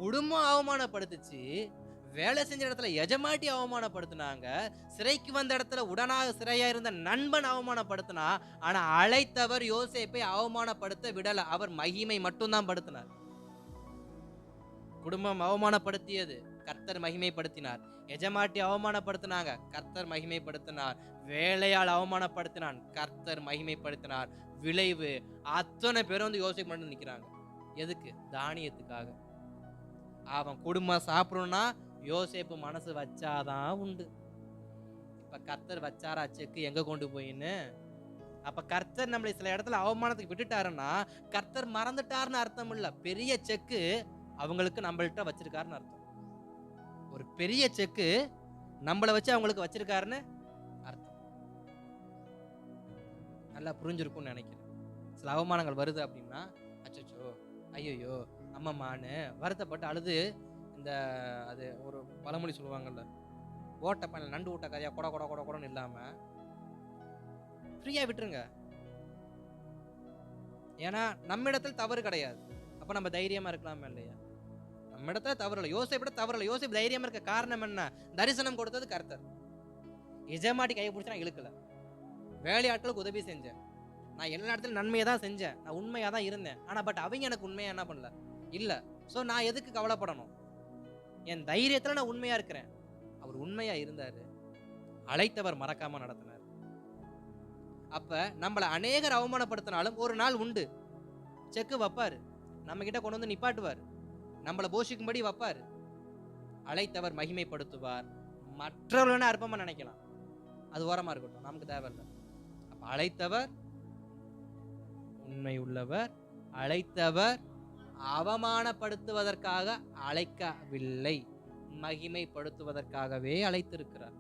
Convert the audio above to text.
குடும்பம் அவமானப்படுத்துச்சு, வேலை செஞ்ச இடத்துல எஜமாட்டி அவமானப்படுத்தினாங்க, சிறைக்கு வந்த இடத்துல உடனாக சிறையா இருந்த நண்பன் அவமானப்படுத்தினா. ஆனா அழைத்தவர் யோசேப்பை அவமானப்படுத்த விடல. அவர் மகிமை மட்டும்தான் படுத்தினார். குடும்பம் அவமானப்படுத்தியது, கர்த்தர் மகிமைப்படுத்தினார். எஜமாட்டி அவமானப்படுத்தினாங்க, கர்த்தர் மகிமைப்படுத்தினார். வேலையால் அவமானப்படுத்தினான், கர்த்தர் மகிமைப்படுத்தினார். விளைவு அத்தனை பேரும் வந்து யோசேப்பு மட்டும் நிக்கிறாங்க. எதுக்கு? தானியத்துக்காக. அவன் குடும்பம் சாப்பிடணும்னா யோசேப்பு மனசு வச்சாதான் உண்டு. இப்ப கர்த்தர் வச்சாரா செக்கு எங்க கொண்டு போயின்னு? அப்ப கர்த்தர் நம்மளை சில இடத்துல அவமானத்துக்கு விட்டுட்டாருன்னா கர்த்தர் மறந்துட்டாருன்னு அர்த்தம் இல்ல. பெரிய செக்கு அவங்களுக்கு நம்மள்ட்ட வச்சிருக்காருன்னு அர்த்தம். ஒரு பெரிய செக்கு நம்மளை வச்சு அவங்களுக்கு வச்சிருக்காருன்னு அர்த்தம். நல்லா புரிஞ்சிருக்கும்னு நினைக்கிறேன். சில அவமானங்கள் வருது அப்படின்னா, அச்சச்சோ, ஐயோ, அம்மம்மான்னு வருத்தப்பட்டு அழுது, இந்த அது ஒரு பழமொழி சொல்லுவாங்கல்ல, ஓட்ட பண்ண நண்டு ஊட்ட கதையா கொட கொட கொட கொடன்னு இல்லாம ஃப்ரீயா விட்டுருங்க. ஏன்னா நம்ம இடத்துல தவறு கிடையாது. அப்ப நம்ம தைரியமா இருக்கலாமா இல்லையா? நம்ம இடத்துல தவறு இல்லை. யோசேப்பு தவறு இல்லை. யோசேப்பு தைரியமா இருக்க காரணம் என்ன? தரிசனம் கொடுத்தது கர்த்தர். எஜமாட்டி கையை பிடிச்சா நான் இழுக்கல. வேலையாட்களுக்கு உதவி செஞ்சேன். நான் எல்லா இடத்துலயும் நன்மையை தான் செஞ்சேன். நான் உண்மையா தான் இருந்தேன். ஆனா அவங்க எனக்கு உண்மையா என்ன பண்ணல இல்ல. சோ நான் எதுக்கு கவலைப்படணும்? என் தைரியத்துல நான் உண்மையா இருக்கிறேன். அவர் உண்மையா இருந்தாரு. அழைத்தவர் மறக்காம நடத்தினார். அப்ப நம்மள அநேகர் அவமானப்படுத்தினாலும் ஒரு நாள் உண்டு, செக்கு வைப்பாரு, நம்ம கிட்ட கொண்டு வந்து நிப்பாட்டுவார், நம்மளை போஷிக்கும்படி வைப்பாரு. அழைத்தவர் மகிமைப்படுத்துவார். மற்றவர்கள் அற்பமா நினைக்கலாம், அது ஓரமா இருக்கட்டும், நமக்கு தேவையில்லை. அப்ப அழைத்தவர் உண்மை உள்ளவர். அழைத்தவர் அவமானப்படுத்துவதற்காக அழைக்கவில்லை, மகிமைப்படுத்துவதற்காகவே அழைத்திருக்கிறார்.